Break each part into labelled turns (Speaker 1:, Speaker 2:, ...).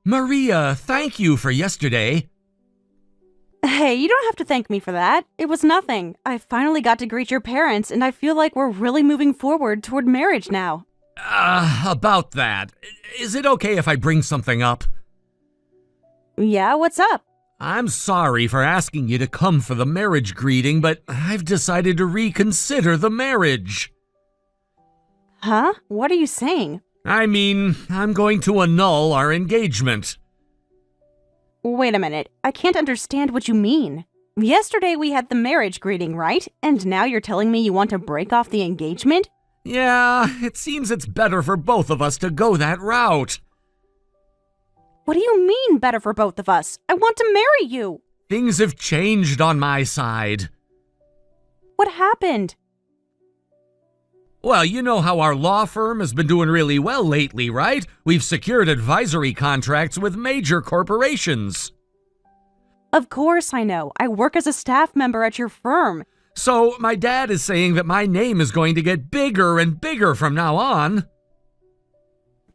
Speaker 1: Maria, thank you for yesterday.
Speaker 2: Hey, you don't have to thank me for that. It was nothing. I finally got to greet your parents, and I feel like we're really moving forward toward marriage now.
Speaker 1: About that. Is it okay if I bring something up?
Speaker 2: Yeah, what's up?
Speaker 1: I'm sorry for asking you to come for the marriage greeting, but I've decided to reconsider the marriage.
Speaker 2: Huh? What are you saying?
Speaker 1: I mean, I'm going to annul our engagement.
Speaker 2: Wait a minute. I can't understand what you mean. Yesterday we had the marriage greeting, right? And now you're telling me you want to break off the engagement?
Speaker 1: Yeah, it seems it's better for both of us to go that route.
Speaker 2: What do you mean better for both of us? I want to marry you.
Speaker 1: Things have changed on my side.
Speaker 2: What happened?
Speaker 1: Well, you know how our law firm has been doing really well lately, right? We've secured advisory contracts with major corporations.
Speaker 2: Of course I know. I work as a staff member at your firm.
Speaker 1: So my dad is saying that my name is going to get bigger and bigger from now on.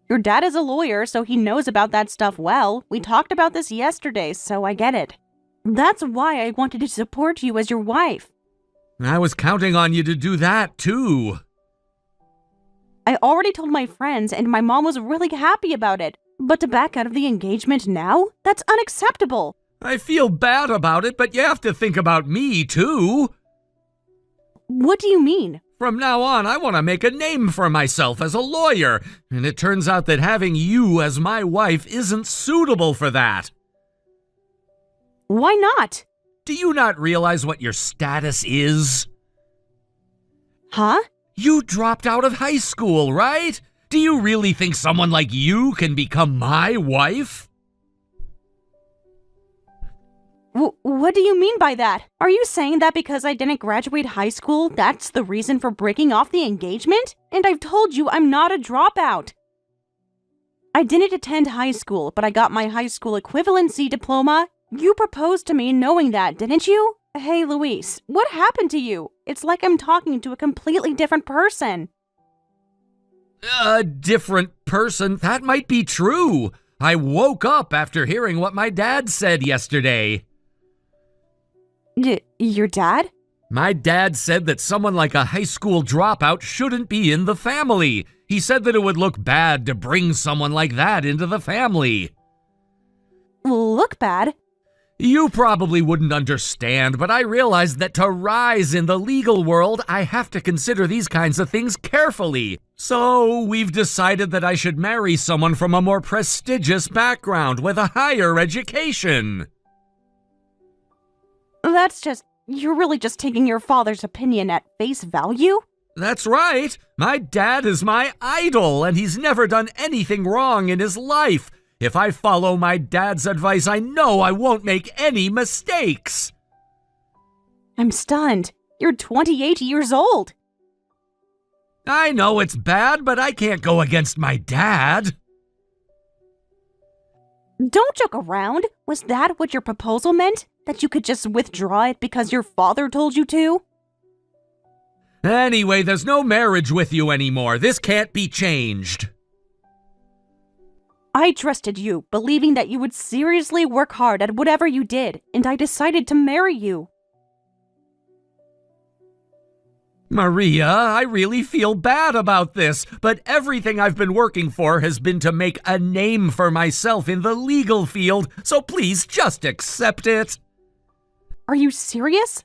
Speaker 2: Your dad is a lawyer, so he knows about that stuff well. We talked about this yesterday, so I get it. That's why I wanted to support you as your wife.
Speaker 1: I was counting on you to do that, too.
Speaker 2: I already told my friends, and my mom was really happy about it. But to back out of the engagement now? That's unacceptable.
Speaker 1: I feel bad about it, but you have to think about me, too.
Speaker 2: What do you mean?
Speaker 1: From now on, I want to make a name for myself as a lawyer, and it turns out that having you as my wife isn't suitable for that.
Speaker 2: Why not?
Speaker 1: Do you not realize what your status is?
Speaker 2: Huh?
Speaker 1: You dropped out of high school, right? Do you really think someone like you can become my wife?
Speaker 2: What do you mean by that? Are you saying that because I didn't graduate high school, that's the reason for breaking off the engagement? And I've told you I'm not a dropout. I didn't attend high school, but I got my high school equivalency diploma. You proposed to me knowing that, didn't you? Hey, Luis, what happened to you? It's like I'm talking to a completely different person.
Speaker 1: A different person? That might be true. I woke up after hearing what my dad said yesterday.
Speaker 2: Your dad?
Speaker 1: My dad said that someone like a high school dropout shouldn't be in the family. He said that it would look bad to bring someone like that into the family.
Speaker 2: Look bad?
Speaker 1: You probably wouldn't understand, but I realized that to rise in the legal world, I have to consider these kinds of things carefully. So we've decided that I should marry someone from a more prestigious background with a higher education.
Speaker 2: You're really just taking your father's opinion at face value?
Speaker 1: That's right. My dad is my idol, and he's never done anything wrong in his life. If I follow my dad's advice, I know I won't make any mistakes.
Speaker 2: I'm stunned. You're 28 years old.
Speaker 1: I know it's bad, but I can't go against my dad.
Speaker 2: Don't joke around. Was that what your proposal meant? That you could just withdraw it because your father told you to?
Speaker 1: Anyway, there's no marriage with you anymore. This can't be changed.
Speaker 2: I trusted you, believing that you would seriously work hard at whatever you did, and I decided to marry you.
Speaker 1: Maria, I really feel bad about this, but everything I've been working for has been to make a name for myself in the legal field, so please just accept it.
Speaker 2: Are you serious?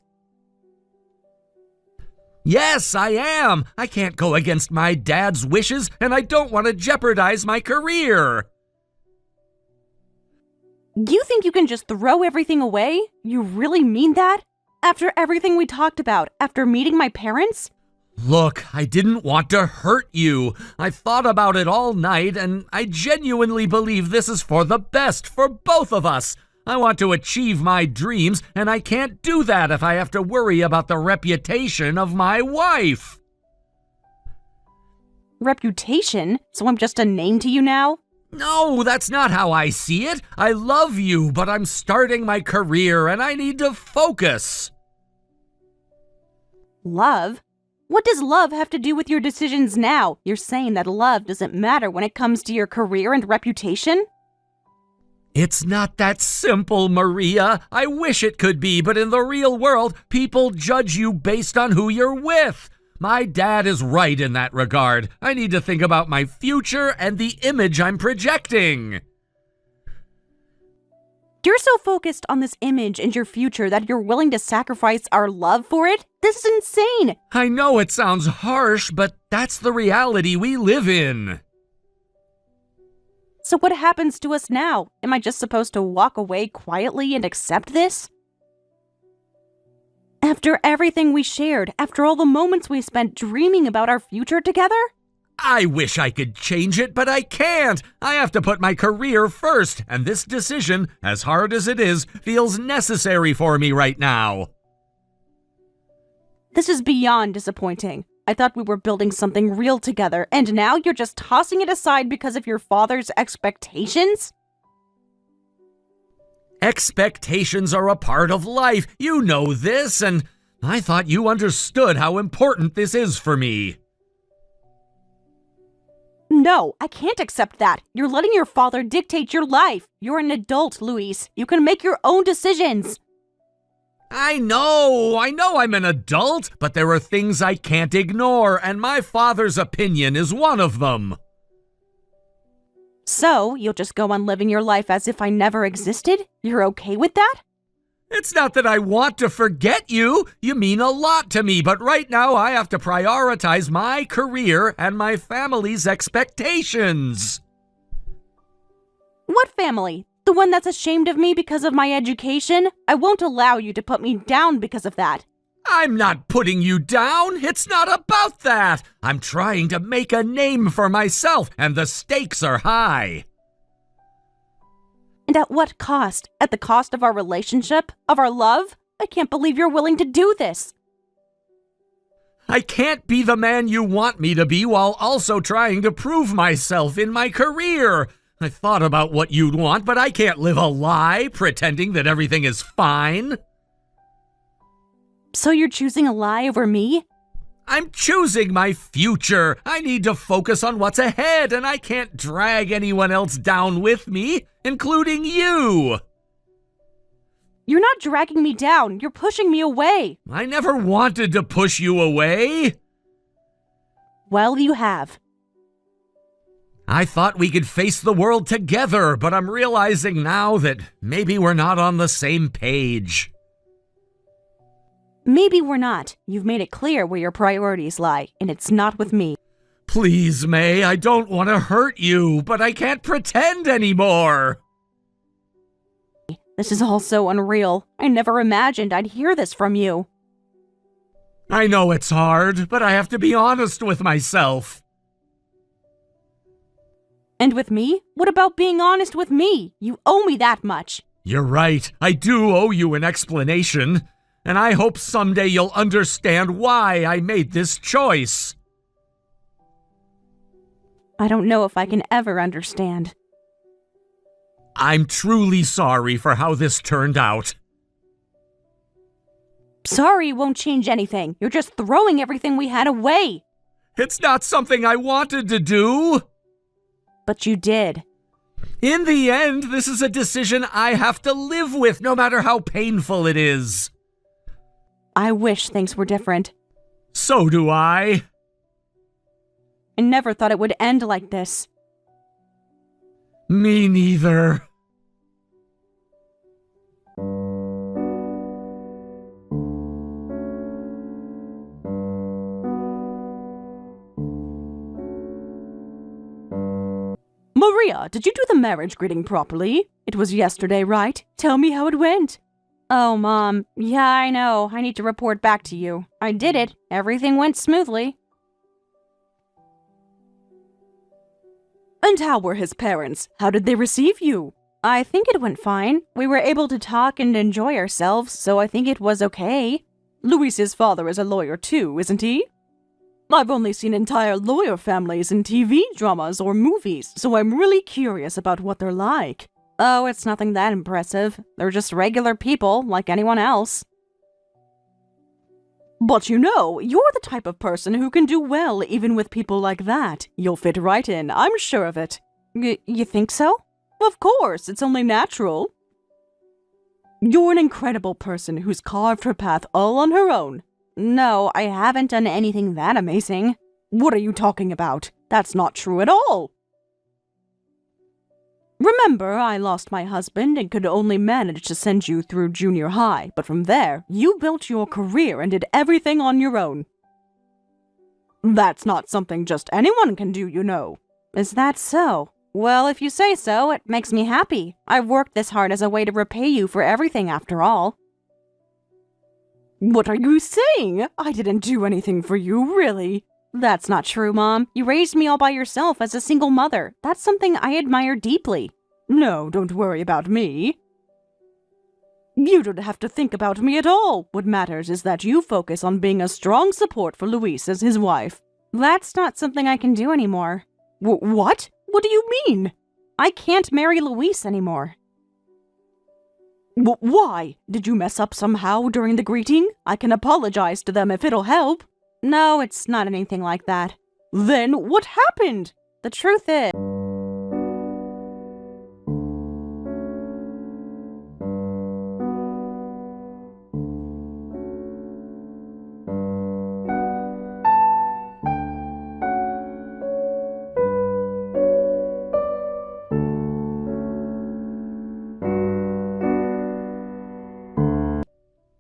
Speaker 1: Yes, I am. I can't go against my dad's wishes, and I don't want to jeopardize my career.
Speaker 2: You think you can just throw everything away? You really mean that? After everything we talked about, after meeting my parents?
Speaker 1: Look, I didn't want to hurt you. I thought about it all night, and I genuinely believe this is for the best for both of us. I want to achieve my dreams, and I can't do that if I have to worry about the reputation of my wife.
Speaker 2: Reputation? So I'm just a name to you now?
Speaker 1: No, that's not how I see it. I love you, but I'm starting my career and I need to focus.
Speaker 2: Love? What does love have to do with your decisions now? You're saying that love doesn't matter when it comes to your career and reputation?
Speaker 1: It's not that simple, Maria. I wish it could be, but in the real world, people judge you based on who you're with. My dad is right in that regard. I need to think about my future and the image I'm projecting.
Speaker 2: You're so focused on this image and your future that you're willing to sacrifice our love for it? This is insane!
Speaker 1: I know it sounds harsh, but that's the reality we live in.
Speaker 2: So what happens to us now? Am I just supposed to walk away quietly and accept this? After everything we shared, after all the moments we spent dreaming about our future together?
Speaker 1: I wish I could change it, but I can't. I have to put my career first, and this decision, as hard as it is, feels necessary for me right now.
Speaker 2: This is beyond disappointing. I thought we were building something real together, and now you're just tossing it aside because of your father's expectations?
Speaker 1: Expectations are a part of life. You know this, and I thought you understood how important this is for me.
Speaker 2: No, I can't accept that. You're letting your father dictate your life. You're an adult, Luis. You can make your own decisions.
Speaker 1: I know I'm an adult, but there are things I can't ignore, and my father's opinion is one of them.
Speaker 2: So, you'll just go on living your life as if I never existed? You're okay with that?
Speaker 1: It's not that I want to forget you. You mean a lot to me, but right now I have to prioritize my career and my family's expectations.
Speaker 2: What family? The one that's ashamed of me because of my education? I won't allow you to put me down because of that.
Speaker 1: I'm not putting you down. It's not about that. I'm trying to make a name for myself, and the stakes are high.
Speaker 2: And at what cost? At the cost of our relationship? Of our love? I can't believe you're willing to do this.
Speaker 1: I can't be the man you want me to be while also trying to prove myself in my career. I thought about what you'd want, but I can't live a lie pretending that everything is fine.
Speaker 2: So you're choosing a lie over me?
Speaker 1: I'm choosing my future. I need to focus on what's ahead, and I can't drag anyone else down with me, including you.
Speaker 2: You're not dragging me down. You're pushing me away.
Speaker 1: I never wanted to push you away.
Speaker 2: Well, you have.
Speaker 1: I thought we could face the world together, but I'm realizing now that maybe we're not on the same page.
Speaker 2: Maybe we're not. You've made it clear where your priorities lie, and it's not with me.
Speaker 1: Please, May, I don't want to hurt you, but I can't pretend anymore.
Speaker 2: This is all so unreal. I never imagined I'd hear this from you.
Speaker 1: I know it's hard, but I have to be honest with myself.
Speaker 2: And with me? What about being honest with me? You owe me that much.
Speaker 1: You're right. I do owe you an explanation. And I hope someday you'll understand why I made this choice.
Speaker 2: I don't know if I can ever understand.
Speaker 1: I'm truly sorry for how this turned out.
Speaker 2: Sorry won't change anything. You're just throwing everything we had away.
Speaker 1: It's not something I wanted to do.
Speaker 2: But you did.
Speaker 1: In the end, this is a decision I have to live with, no matter how painful it is.
Speaker 2: I wish things were different.
Speaker 1: So do I.
Speaker 2: I never thought it would end like this.
Speaker 1: Me neither.
Speaker 2: Maria, did you do the marriage greeting properly? It was yesterday, right? Tell me how it went. Oh, Mom. Yeah, I know. I need to report back to you. I did it. Everything went smoothly. And how were his parents? How did they receive you? I think it went fine. We were able to talk and enjoy ourselves, so I think it was okay. Luis's father is a lawyer too, isn't he? I've only seen entire lawyer families in TV dramas or movies, so I'm really curious about what they're like. Oh, it's nothing that impressive. They're just regular people, like anyone else. But you know, you're the type of person who can do well even with people like that. You'll fit right in, I'm sure of it. You think so? Of course, it's only natural. You're an incredible person who's carved her path all on her own. No, I haven't done anything that amazing. What are you talking about? That's not true at all. Remember, I lost my husband and could only manage to send you through junior high, but from there, you built your career and did everything on your own. That's not something just anyone can do, you know. Is that so? Well, if you say so, it makes me happy. I've worked this hard as a way to repay you for everything after all. What are you saying? I didn't do anything for you, really. That's not true, Mom. You raised me all by yourself as a single mother. That's something I admire deeply. No, don't worry about me. You don't have to think about me at all. What matters is that you focus on being a strong support for Luis as his wife. That's not something I can do anymore. What? What do you mean? I can't marry Luis anymore. Why? Did you mess up somehow during the greeting? I can apologize to them if it'll help. No, it's not anything like that. Then what happened? The truth is...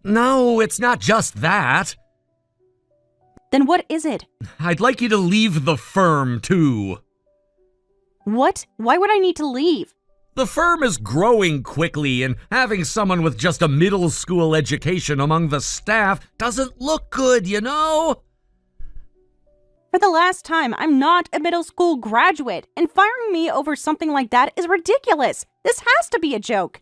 Speaker 1: No, it's not just that.
Speaker 2: Then what is it?
Speaker 1: I'd like you to leave the firm, too.
Speaker 2: What? Why would I need to leave?
Speaker 1: The firm is growing quickly, and having someone with just a middle school education among the staff doesn't look good, you know?
Speaker 2: For the last time, I'm not a middle school graduate, and firing me over something like that is ridiculous. This has to be a joke.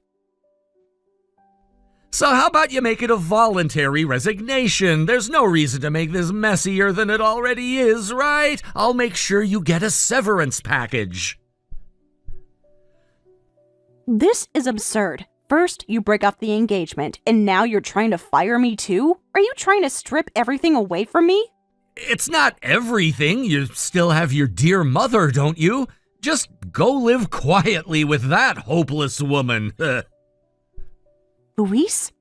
Speaker 1: So how about you make it a voluntary resignation? There's no reason to make this messier than it already is, right? I'll make sure you get a severance package.
Speaker 2: This is absurd. First, you break off the engagement, and now you're trying to fire me too? Are you trying to strip everything away from me?
Speaker 1: It's not everything. You still have your dear mother, don't you? Just go live quietly with that hopeless woman.
Speaker 2: Luis?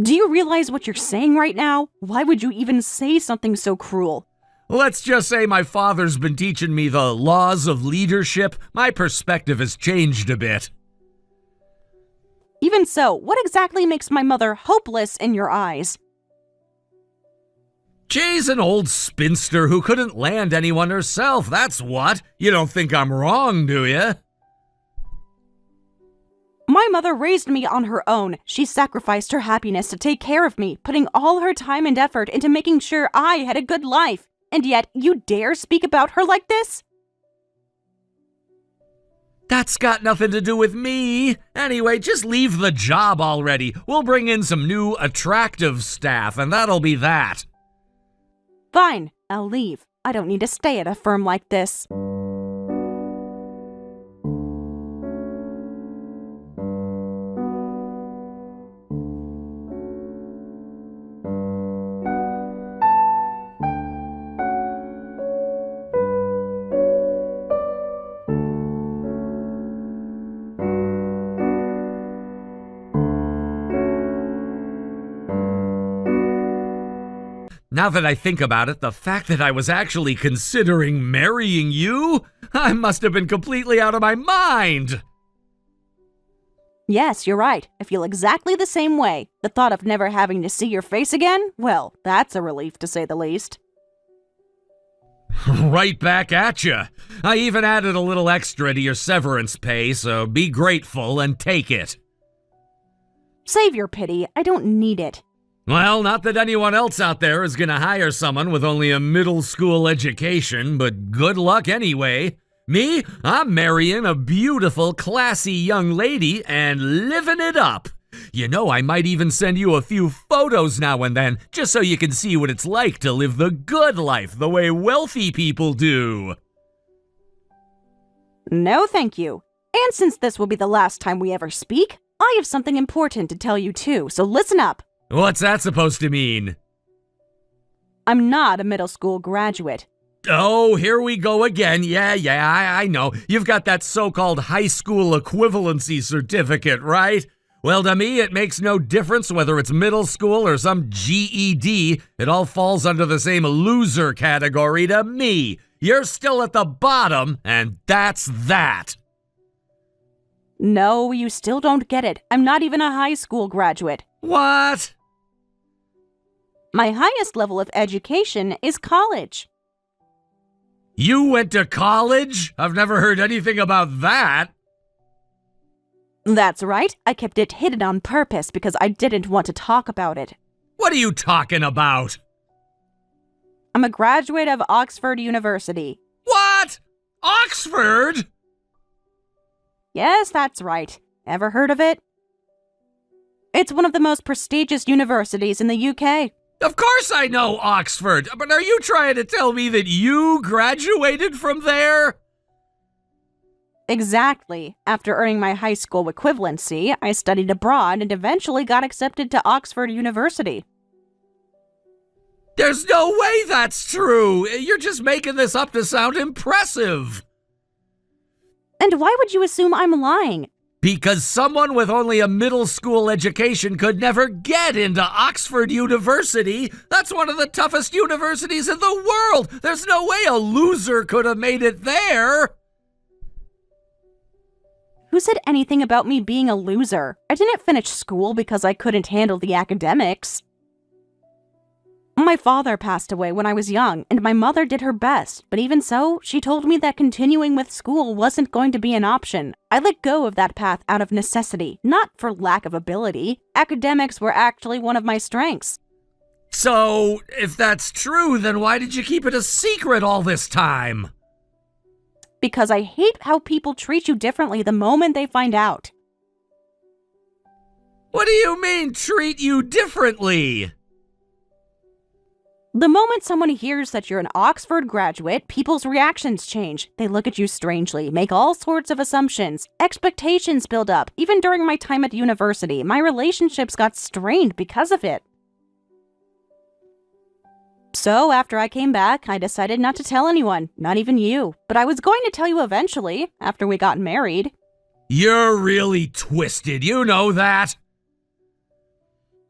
Speaker 2: Do you realize what you're saying right now? Why would you even say something so cruel?
Speaker 1: Let's just say my father's been teaching me the laws of leadership. My perspective has changed a bit.
Speaker 2: Even so, what exactly makes my mother hopeless in your eyes?
Speaker 1: She's an old spinster who couldn't land anyone herself, that's what. You don't think I'm wrong, do you?
Speaker 2: My mother raised me on her own. She sacrificed her happiness to take care of me, putting all her time and effort into making sure I had a good life. And yet, you dare speak about her like this?
Speaker 1: That's got nothing to do with me. Anyway, just leave the job already. We'll bring in some new, attractive staff, and that'll be that.
Speaker 2: Fine, I'll leave. I don't need to stay at a firm like this.
Speaker 1: Now that I think about it, the fact that I was actually considering marrying you, I must have been completely out of my mind.
Speaker 2: Yes, you're right. I feel exactly the same way. The thought of never having to see your face again? Well, that's a relief to say the least.
Speaker 1: Right back at you. I even added a little extra to your severance pay, so be grateful and take it.
Speaker 2: Save your pity. I don't need it.
Speaker 1: Well, not that anyone else out there is gonna hire someone with only a middle school education, but good luck anyway. Me, I'm marrying a beautiful, classy young lady and living it up. You know, I might even send you a few photos now and then, just so you can see what it's like to live the good life the way wealthy people do.
Speaker 2: No, thank you. And since this will be the last time we ever speak, I have something important to tell you too, so listen up.
Speaker 1: What's that supposed to mean?
Speaker 2: I'm not a middle school graduate.
Speaker 1: Oh, here we go again. Yeah, I know. You've got that so-called high school equivalency certificate, right? Well, to me, it makes no difference whether it's middle school or some GED. It all falls under the same loser category to me. You're still at the bottom, and that's that.
Speaker 2: No, you still don't get it. I'm not even a high school graduate.
Speaker 1: What?
Speaker 2: My highest level of education is college.
Speaker 1: You went to college? I've never heard anything about that.
Speaker 2: That's right. I kept it hidden on purpose because I didn't want to talk about it.
Speaker 1: What are you talking about?
Speaker 2: I'm a graduate of Oxford University.
Speaker 1: What? Oxford?
Speaker 2: Yes, that's right. Ever heard of it? It's one of the most prestigious universities in the UK.
Speaker 1: Of course I know Oxford, but are you trying to tell me that you graduated from there?
Speaker 2: Exactly. After earning my high school equivalency, I studied abroad and eventually got accepted to Oxford University.
Speaker 1: There's no way that's true. You're just making this up to sound impressive.
Speaker 2: And why would you assume I'm lying?
Speaker 1: Because someone with only a middle school education could never get into Oxford University. That's one of the toughest universities in the world. There's no way a loser could have made it there.
Speaker 2: Who said anything about me being a loser? I didn't finish school because I couldn't handle the academics. My father passed away when I was young, and my mother did her best, but even so, she told me that continuing with school wasn't going to be an option. I let go of that path out of necessity, not for lack of ability. Academics were actually one of my strengths.
Speaker 1: So, if that's true, then why did you keep it a secret all this time?
Speaker 2: Because I hate how people treat you differently the moment they find out.
Speaker 1: What do you mean, treat you differently?
Speaker 2: The moment someone hears that you're an Oxford graduate, people's reactions change. They look at you strangely, make all sorts of assumptions. Expectations build up. Even during my time at university, my relationships got strained because of it. So, after I came back, I decided not to tell anyone, not even you. But I was going to tell you eventually, after we got married.
Speaker 1: You're really twisted, you know that.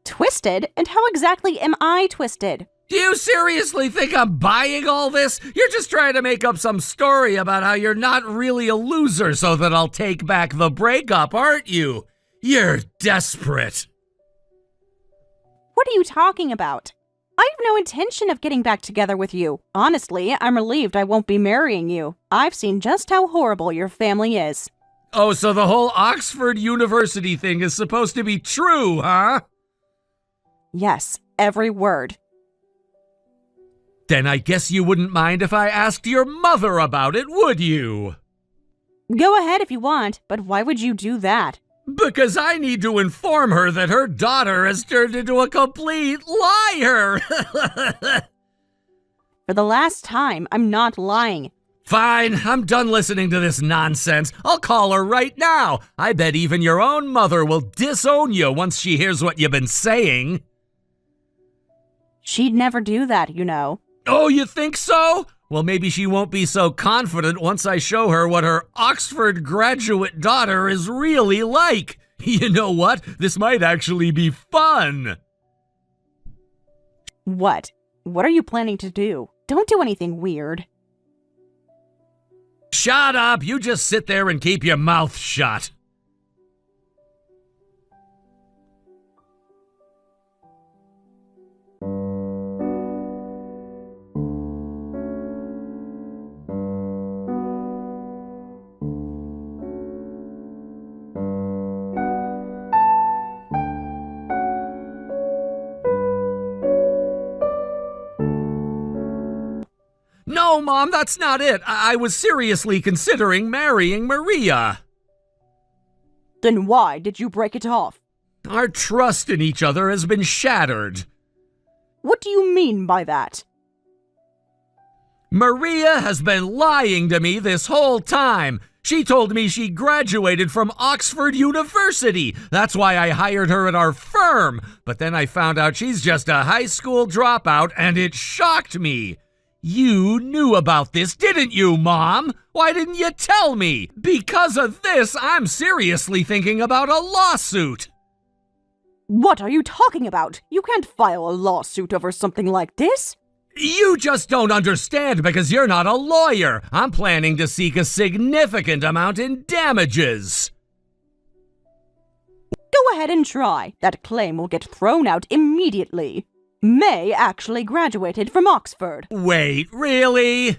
Speaker 2: Twisted? And how exactly am I twisted?
Speaker 1: Do you seriously think I'm buying all this? You're just trying to make up some story about how you're not really a loser so that I'll take back the breakup, aren't you? You're desperate.
Speaker 2: What are you talking about? I have no intention of getting back together with you. Honestly, I'm relieved I won't be marrying you. I've seen just how horrible your family is.
Speaker 1: Oh, so the whole Oxford University thing is supposed to be true, huh?
Speaker 2: Yes, every word.
Speaker 1: Then I guess you wouldn't mind if I asked your mother about it, would you?
Speaker 2: Go ahead if you want, but why would you do that?
Speaker 1: Because I need to inform her that her daughter has turned into a complete liar.
Speaker 2: For the last time, I'm not lying.
Speaker 1: Fine, I'm done listening to this nonsense. I'll call her right now. I bet even your own mother will disown you once she hears what you've been saying.
Speaker 2: She'd never do that, you know.
Speaker 1: Oh, you think so? Well, maybe she won't be so confident once I show her what her Oxford graduate daughter is really like. You know what? This might actually be fun.
Speaker 2: What? What are you planning to do? Don't do anything weird.
Speaker 1: Shut up! You just sit there and keep your mouth shut. No, Mom, that's not it. I was seriously considering marrying Maria.
Speaker 2: Then why did you break it off?
Speaker 1: Our trust in each other has been shattered.
Speaker 2: What do you mean by that?
Speaker 1: Maria has been lying to me this whole time. She told me she graduated from Oxford University. That's why I hired her at our firm. But then I found out she's just a high school dropout, and it shocked me. You knew about this, didn't you, Mom? Why didn't you tell me? Because of this, I'm seriously thinking about a lawsuit.
Speaker 2: What are you talking about? You can't file a lawsuit over something like this.
Speaker 1: You just don't understand because you're not a lawyer. I'm planning to seek a significant amount in damages.
Speaker 2: Go ahead and try. That claim will get thrown out immediately. May actually graduated from Oxford.
Speaker 1: Wait, really?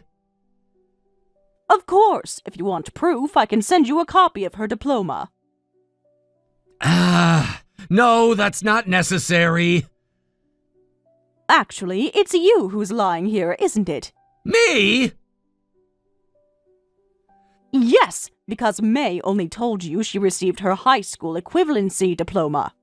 Speaker 2: Of course. If you want proof, I can send you a copy of her diploma.
Speaker 1: No, that's not necessary.
Speaker 2: Actually, it's you who's lying here, isn't it?
Speaker 1: Me?
Speaker 2: Yes, because May only told you she received her high school equivalency diploma.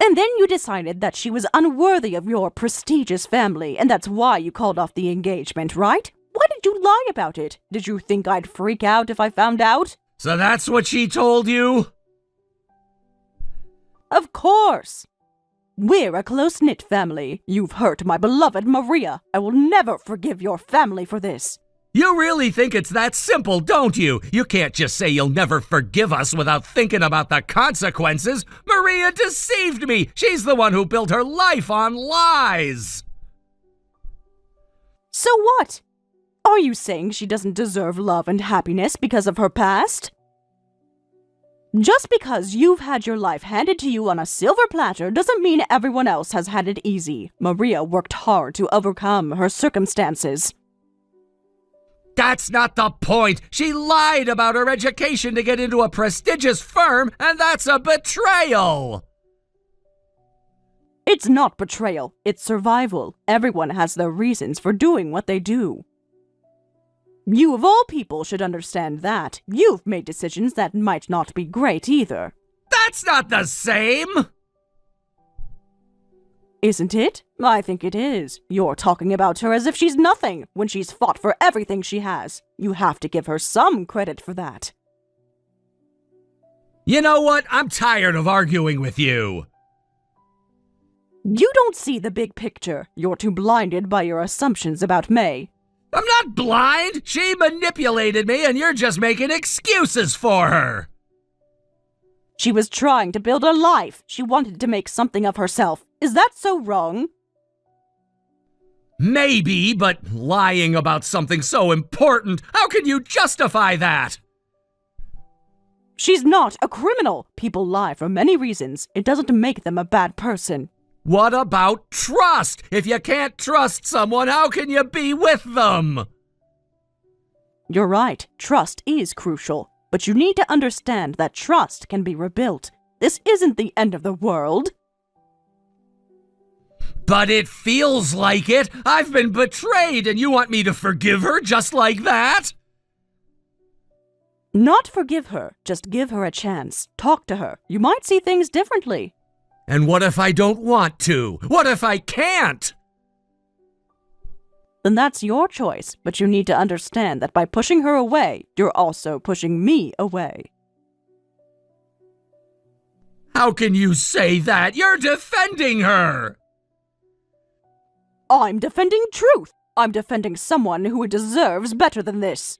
Speaker 2: And then you decided that she was unworthy of your prestigious family, and that's why you called off the engagement, right? Why did you lie about it? Did you think I'd freak out if I found out?
Speaker 1: So that's what she told you?
Speaker 2: Of course. We're a close-knit family. You've hurt my beloved Maria. I will never forgive your family for this.
Speaker 1: You really think it's that simple, don't you? You can't just say you'll never forgive us without thinking about the consequences. Maria deceived me. She's the one who built her life on lies.
Speaker 2: So what? Are you saying she doesn't deserve love and happiness because of her past? Just because you've had your life handed to you on a silver platter doesn't mean everyone else has had it easy. Maria worked hard to overcome her circumstances.
Speaker 1: That's not the point. She lied about her education to get into a prestigious firm, and that's a betrayal.
Speaker 2: It's not betrayal. It's survival. Everyone has their reasons for doing what they do. You of all people should understand that. You've made decisions that might not be great either.
Speaker 1: That's not the same!
Speaker 2: Isn't it? I think it is. You're talking about her as if she's nothing, when she's fought for everything she has. You have to give her some credit for that.
Speaker 1: You know what? I'm tired of arguing with you.
Speaker 2: You don't see the big picture. You're too blinded by your assumptions about May.
Speaker 1: I'm not blind. She manipulated me, and you're just making excuses for her.
Speaker 2: She was trying to build a life. She wanted to make something of herself. Is that so wrong?
Speaker 1: Maybe, but lying about something so important, how can you justify that?
Speaker 2: She's not a criminal. People lie for many reasons. It doesn't make them a bad person.
Speaker 1: What about trust? If you can't trust someone, how can you be with them?
Speaker 2: You're right. Trust is crucial. But you need to understand that trust can be rebuilt. This isn't the end of the world.
Speaker 1: But it feels like it. I've been betrayed, and you want me to forgive her just like that?
Speaker 2: Not forgive her. Just give her a chance. Talk to her. You might see things differently.
Speaker 1: And what if I don't want to? What if I can't?
Speaker 2: Then that's your choice, but you need to understand that by pushing her away, you're also pushing me away.
Speaker 1: How can you say that? You're defending her!
Speaker 2: I'm defending truth. I'm defending someone who deserves better than this.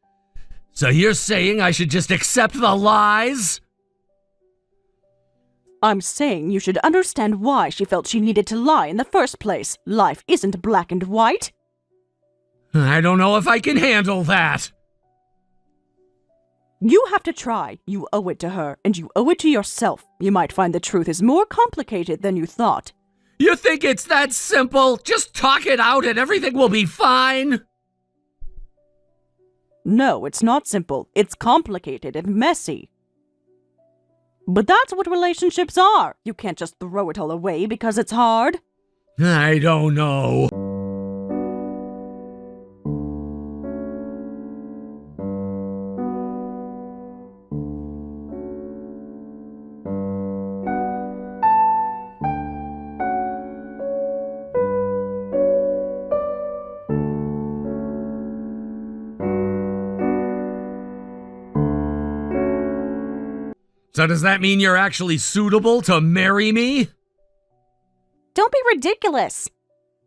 Speaker 1: So you're saying I should just accept the lies?
Speaker 2: I'm saying you should understand why she felt she needed to lie in the first place. Life isn't black and white.
Speaker 1: I don't know if I can handle that.
Speaker 2: You have to try. You owe it to her, and you owe it to yourself. You might find the truth is more complicated than you thought.
Speaker 1: You think it's that simple? Just talk it out and everything will be fine?
Speaker 2: No, it's not simple. It's complicated and messy. But that's what relationships are. You can't just throw it all away because it's hard.
Speaker 1: I don't know. So does that mean you're actually suitable to marry me?
Speaker 2: Don't be ridiculous.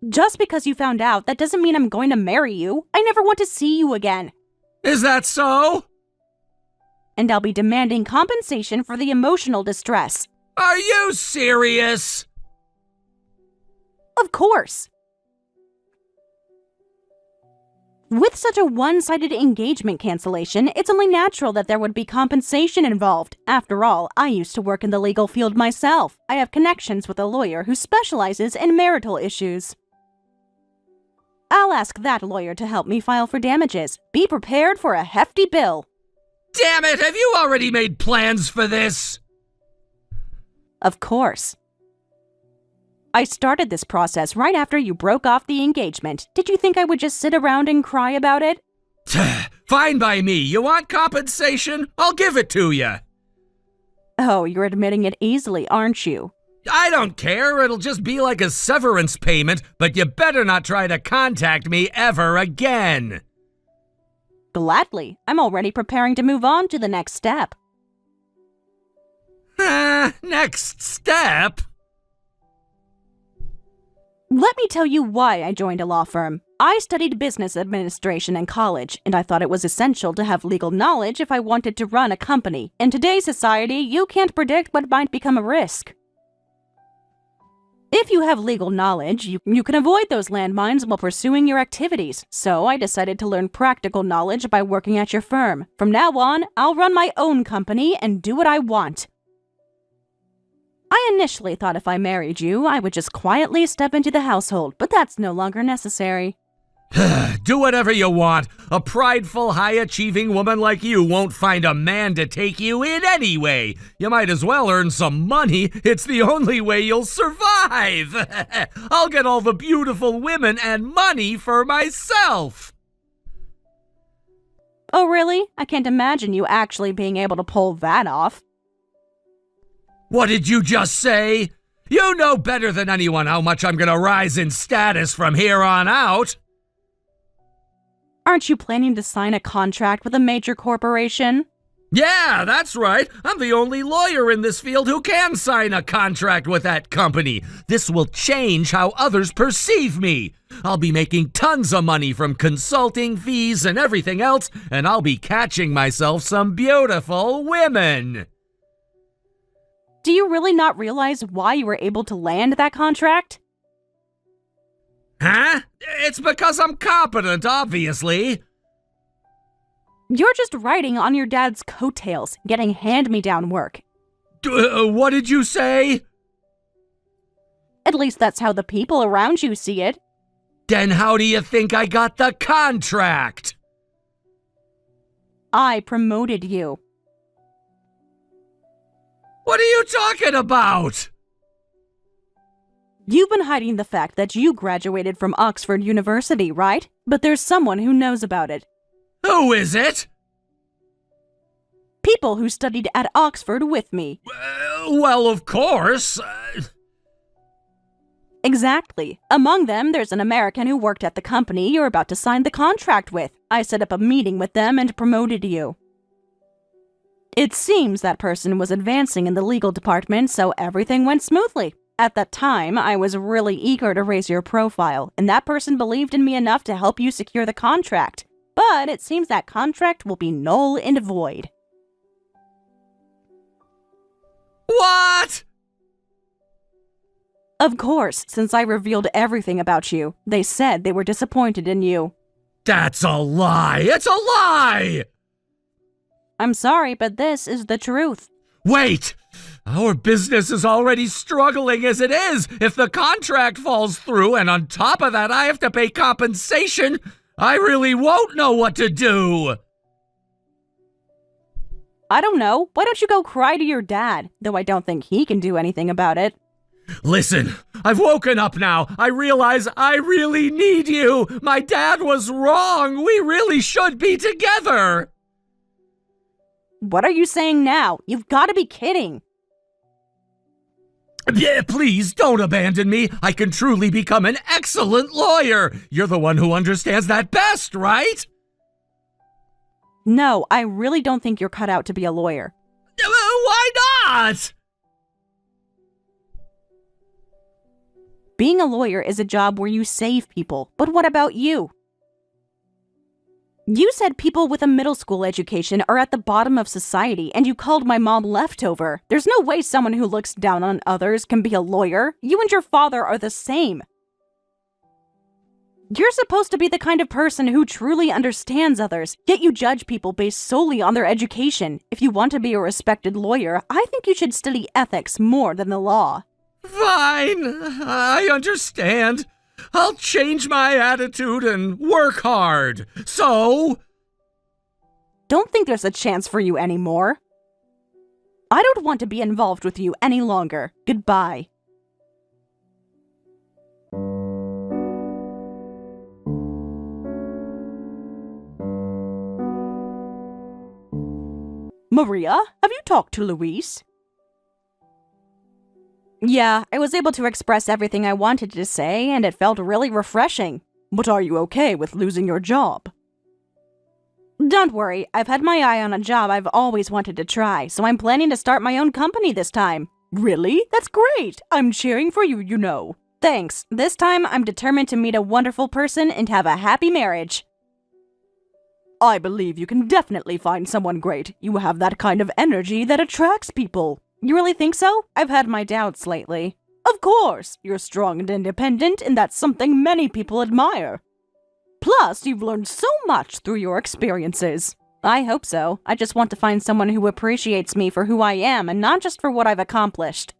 Speaker 2: Just because you found out, that doesn't mean I'm going to marry you. I never want to see you again.
Speaker 1: Is that so?
Speaker 2: And I'll be demanding compensation for the emotional distress.
Speaker 1: Are you serious?
Speaker 2: Of course. With such a one-sided engagement cancellation, it's only natural that there would be compensation involved. After all, I used to work in the legal field myself. I have connections with a lawyer who specializes in marital issues. I'll ask that lawyer to help me file for damages. Be prepared for a hefty bill.
Speaker 1: Damn it, have you already made plans for this?
Speaker 2: Of course. I started this process right after you broke off the engagement. Did you think I would just sit around and cry about it?
Speaker 1: Fine by me. You want compensation? I'll give it to you.
Speaker 2: Oh, you're admitting it easily, aren't you?
Speaker 1: I don't care. It'll just be like a severance payment, but you better not try to contact me ever again.
Speaker 2: Gladly. I'm already preparing to move on to the next step.
Speaker 1: Next step?
Speaker 2: Let me tell you why I joined a law firm. I studied business administration in college, and I thought it was essential to have legal knowledge if I wanted to run a company. In today's society, you can't predict what might become a risk. If you have legal knowledge, you can avoid those landmines while pursuing your activities. So I decided to learn practical knowledge by working at your firm. From now on, I'll run my own company and do what I want. I initially thought if I married you, I would just quietly step into the household, but that's no longer necessary.
Speaker 1: Do whatever you want. A prideful, high-achieving woman like you won't find a man to take you in anyway. You might as well earn some money. It's the only way you'll survive. I'll get all the beautiful women and money for myself.
Speaker 2: Oh, really? I can't imagine you actually being able to pull that off.
Speaker 1: What did you just say? You know better than anyone how much I'm gonna rise in status from here on out.
Speaker 2: Aren't you planning to sign a contract with a major corporation?
Speaker 1: Yeah, that's right. I'm the only lawyer in this field who can sign a contract with that company. This will change how others perceive me. I'll be making tons of money from consulting fees and everything else, and I'll be catching myself some beautiful women.
Speaker 2: Do you really not realize why you were able to land that contract?
Speaker 1: Huh? It's because I'm competent, obviously.
Speaker 2: You're just riding on your dad's coattails, getting hand-me-down work.
Speaker 1: What did you say?
Speaker 2: At least that's how the people around you see it.
Speaker 1: Then how do you think I got the contract?
Speaker 2: I promoted you.
Speaker 1: What are you talking about?
Speaker 2: You've been hiding the fact that you graduated from Oxford University, right? But there's someone who knows about it.
Speaker 1: Who is it?
Speaker 2: People who studied at Oxford with me.
Speaker 1: Well, of course.
Speaker 2: Exactly. Among them, there's an American who worked at the company you're about to sign the contract with. I set up a meeting with them and promoted you. It seems that person was advancing in the legal department, so everything went smoothly. At that time, I was really eager to raise your profile, and that person believed in me enough to help you secure the contract. But it seems that contract will be null and void.
Speaker 1: What?
Speaker 2: Of course, since I revealed everything about you. They said they were disappointed in you.
Speaker 1: That's a lie! It's a lie!
Speaker 2: I'm sorry, but this is the truth.
Speaker 1: Wait! Our business is already struggling as it is. If the contract falls through, and on top of that I have to pay compensation, I really won't know what to do.
Speaker 2: I don't know. Why don't you go cry to your dad? Though I don't think he can do anything about it.
Speaker 1: Listen, I've woken up now. I realize I really need you. My dad was wrong. We really should be together.
Speaker 2: What are you saying now? You've got to be kidding.
Speaker 1: Yeah, please don't abandon me. I can truly become an excellent lawyer. You're the one who understands that best, right?
Speaker 2: No, I really don't think you're cut out to be a lawyer.
Speaker 1: Why not?
Speaker 2: Being a lawyer is a job where you save people, but what about you? You said people with a middle school education are at the bottom of society, and you called my mom leftover. There's no way someone who looks down on others can be a lawyer. You and your father are the same. You're supposed to be the kind of person who truly understands others, yet you judge people based solely on their education. If you want to be a respected lawyer, I think you should study ethics more than the law.
Speaker 1: Fine, I understand. I'll change my attitude and work hard. So?
Speaker 2: Don't think there's a chance for you anymore. I don't want to be involved with you any longer. Goodbye. Maria, have you talked to Luis? Yeah, I was able to express everything I wanted to say, and it felt really refreshing. But are you okay with losing your job? Don't worry, I've had my eye on a job I've always wanted to try, so I'm planning to start my own company this time. Really? That's great! I'm cheering for you, you know. Thanks. This time, I'm determined to meet a wonderful person and have a happy marriage. I believe you can definitely find someone great. You have that kind of energy that attracts people. You really think so? I've had my doubts lately. Of course, you're strong and independent, and that's something many people admire. Plus, you've learned so much through your experiences. I hope so. I just want to find someone who appreciates me for who I am and not just for what I've accomplished.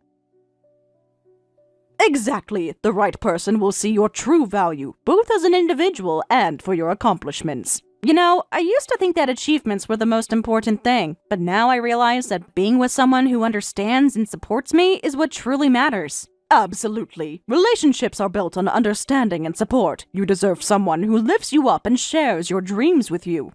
Speaker 2: Exactly. The right person will see your true value, both as an individual and for your accomplishments. You know, I used to think that achievements were the most important thing, but now I realize that being with someone who understands and supports me is what truly matters. Absolutely. Relationships are built on understanding and support. You deserve someone who lifts you up and shares your dreams with you.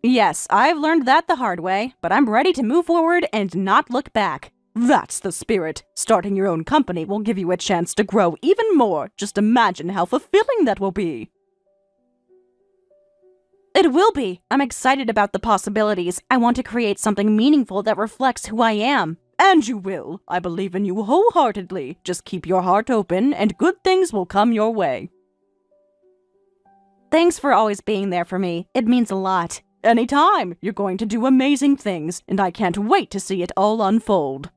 Speaker 2: Yes, I've learned that the hard way, but I'm ready to move forward and not look back. That's the spirit. Starting your own company will give you a chance to grow even more. Just imagine how fulfilling that will be. It will be. I'm excited about the possibilities. I want to create something meaningful that reflects who I am. And you will. I believe in you wholeheartedly. Just keep your heart open, and good things will come your way. Thanks for always being there for me. It means a lot. Anytime. You're going to do amazing things, and I can't wait to see it all unfold.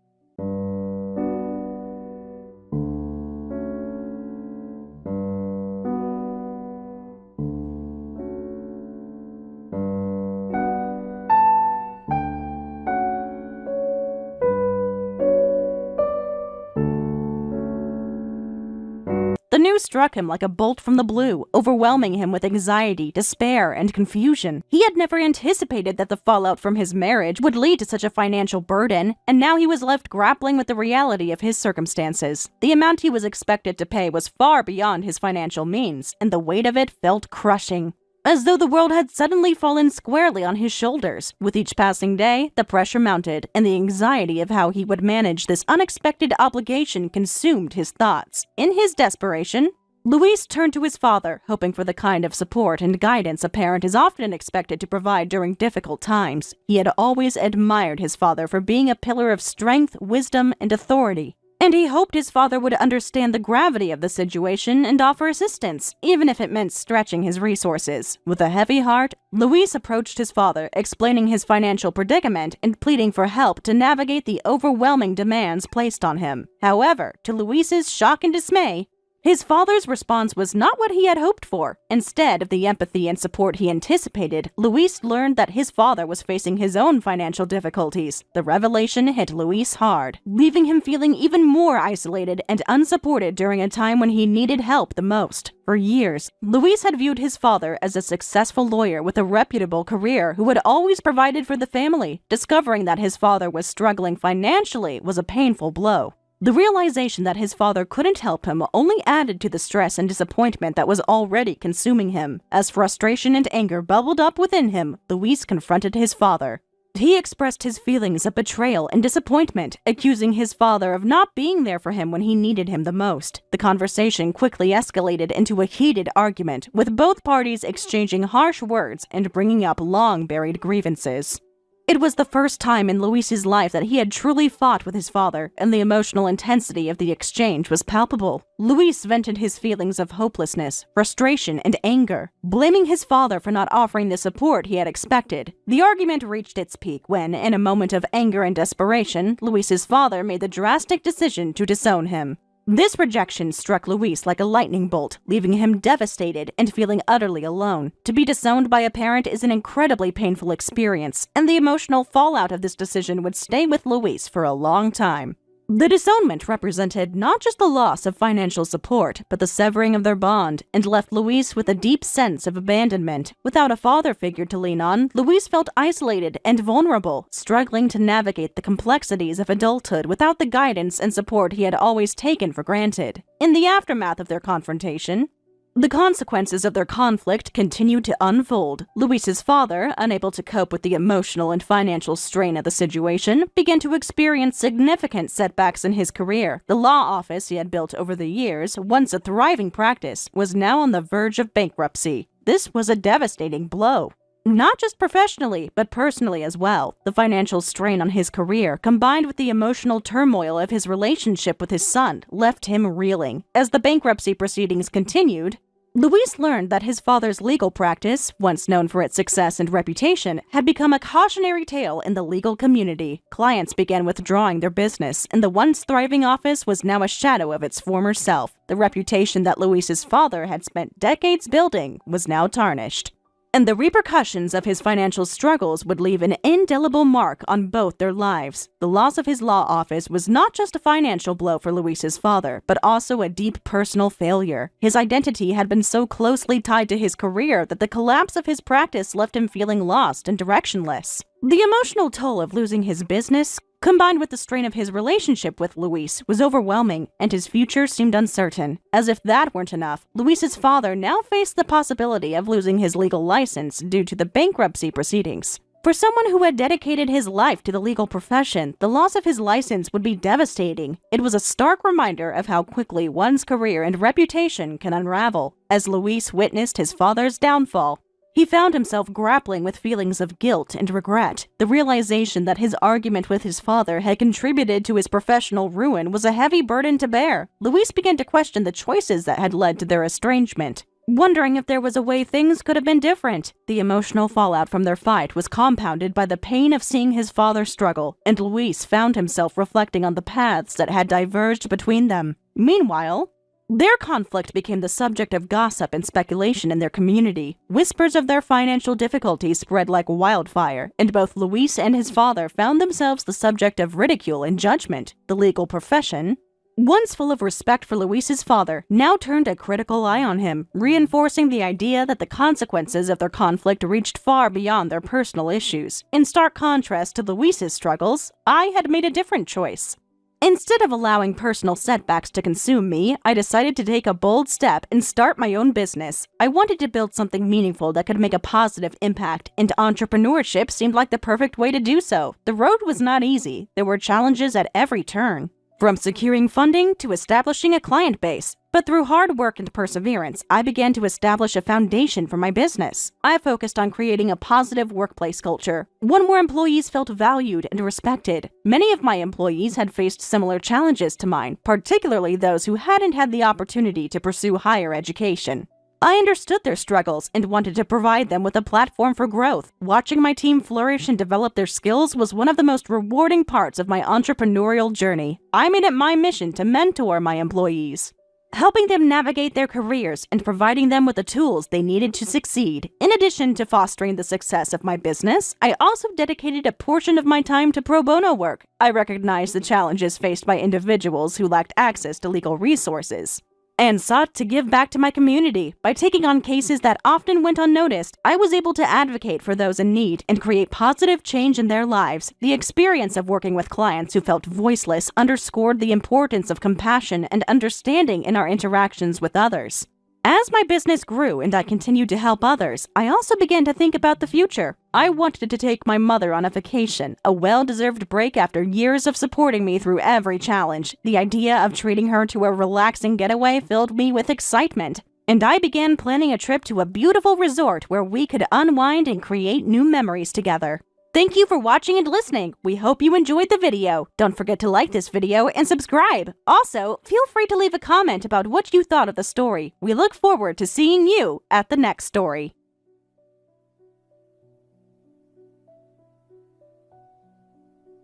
Speaker 2: The news struck him like a bolt from the blue, overwhelming him with anxiety, despair, and confusion. He had never anticipated that the fallout from his marriage would lead to such a financial burden, and now he was left grappling with the reality of his circumstances. The amount he was expected to pay was far beyond his financial means, and the weight of it felt crushing. As though the world had suddenly fallen squarely on his shoulders. With each passing day, the pressure mounted, and the anxiety of how he would manage this unexpected obligation consumed his thoughts. In his desperation, Luis turned to his father, hoping for the kind of support and guidance a parent is often expected to provide during difficult times. He had always admired his father for being a pillar of strength, wisdom, and authority. And he hoped his father would understand the gravity of the situation and offer assistance, even if it meant stretching his resources. With a heavy heart, Luis approached his father, explaining his financial predicament and pleading for help to navigate the overwhelming demands placed on him. However, to Luis's shock and dismay, his father's response was not what he had hoped for. Instead of the empathy and support he anticipated, Luis learned that his father was facing his own financial difficulties. The revelation hit Luis hard, leaving him feeling even more isolated and unsupported during a time when he needed help the most. For years, Luis had viewed his father as a successful lawyer with a reputable career who had always provided for the family. Discovering that his father was struggling financially was a painful blow. The realization that his father couldn't help him only added to the stress and disappointment that was already consuming him. As frustration and anger bubbled up within him, Luis confronted his father. He expressed his feelings of betrayal and disappointment, accusing his father of not being there for him when he needed him the most. The conversation quickly escalated into a heated argument, with both parties exchanging harsh words and bringing up long-buried grievances. It was the first time in Luis's life that he had truly fought with his father, and the emotional intensity of the exchange was palpable. Luis vented his feelings of hopelessness, frustration, and anger, blaming his father for not offering the support he had expected. The argument reached its peak when, in a moment of anger and desperation, Luis's father made the drastic decision to disown him. This rejection struck Luis like a lightning bolt, leaving him devastated and feeling utterly alone. To be disowned by a parent is an incredibly painful experience, and the emotional fallout of this decision would stay with Luis for a long time. The disownment represented not just the loss of financial support, but the severing of their bond, and left Luis with a deep sense of abandonment. Without a father figure to lean on, Luis felt isolated and vulnerable, struggling to navigate the complexities of adulthood without the guidance and support he had always taken for granted. In the aftermath of their confrontation, the consequences of their conflict continued to unfold. Luis's father, unable to cope with the emotional and financial strain of the situation, began to experience significant setbacks in his career. The law office he had built over the years, once a thriving practice, was now on the verge of bankruptcy. This was a devastating blow. Not just professionally, but personally as well. The financial strain on his career, combined with the emotional turmoil of his relationship with his son, left him reeling. As the bankruptcy proceedings continued, Luis learned that his father's legal practice, once known for its success and reputation, had become a cautionary tale in the legal community. Clients began withdrawing their business, and the once thriving office was now a shadow of its former self. The reputation that Luis's father had spent decades building was now tarnished, and the repercussions of his financial struggles would leave an indelible mark on both their lives. The loss of his law office was not just a financial blow for Luis's father, but also a deep personal failure. His identity had been so closely tied to his career that the collapse of his practice left him feeling lost and directionless. The emotional toll of losing his business, combined with the strain of his relationship with Luis, was overwhelming, and his future seemed uncertain. As if that weren't enough, Luis's father now faced the possibility of losing his legal license due to the bankruptcy proceedings. For someone who had dedicated his life to the legal profession, the loss of his license would be devastating. It was a stark reminder of how quickly one's career and reputation can unravel. As Luis witnessed his father's downfall, he found himself grappling with feelings of guilt and regret. The realization that his argument with his father had contributed to his professional ruin was a heavy burden to bear. Luis began to question the choices that had led to their estrangement, wondering if there was a way things could have been different. The emotional fallout from their fight was compounded by the pain of seeing his father struggle, and Luis found himself reflecting on the paths that had diverged between them. Meanwhile, their conflict became the subject of gossip and speculation in their community. Whispers of their financial difficulties spread like wildfire, and both Luis and his father found themselves the subject of ridicule and judgment. The legal profession, once full of respect for Luis's father, now turned a critical eye on him, reinforcing the idea that the consequences of their conflict reached far beyond their personal issues. In stark contrast to Luis's struggles, I had made a different choice. Instead of allowing personal setbacks to consume me, I decided to take a bold step and start my own business. I wanted to build something meaningful that could make a positive impact, and entrepreneurship seemed like the perfect way to do so. The road was not easy. There were challenges at every turn, from securing funding to establishing a client base. But through hard work and perseverance, I began to establish a foundation for my business. I focused on creating a positive workplace culture, one where employees felt valued and respected. Many of my employees had faced similar challenges to mine, particularly those who hadn't had the opportunity to pursue higher education. I understood their struggles and wanted to provide them with a platform for growth. Watching my team flourish and develop their skills was one of the most rewarding parts of my entrepreneurial journey. I made it my mission to mentor my employees, helping them navigate their careers and providing them with the tools they needed to succeed. In addition to fostering the success of my business, I also dedicated a portion of my time to pro bono work. I recognized the challenges faced by individuals who lacked access to legal resources, and sought to give back to my community. By taking on cases that often went unnoticed, I was able to advocate for those in need and create positive change in their lives. The experience of working with clients who felt voiceless underscored the importance of compassion and understanding in our interactions with others. As my business grew and I continued to help others, I also began to think about the future. I wanted to take my mother on a vacation, a well-deserved break after years of supporting me through every challenge. The idea of treating her to a relaxing getaway filled me with excitement, and I began planning a trip to a beautiful resort where we could unwind and create new memories together. Thank you for watching and listening. We hope you enjoyed the video. Don't forget to like this video and subscribe. Also, feel free to leave a comment about what you thought of the story. We look forward to seeing you at the next story.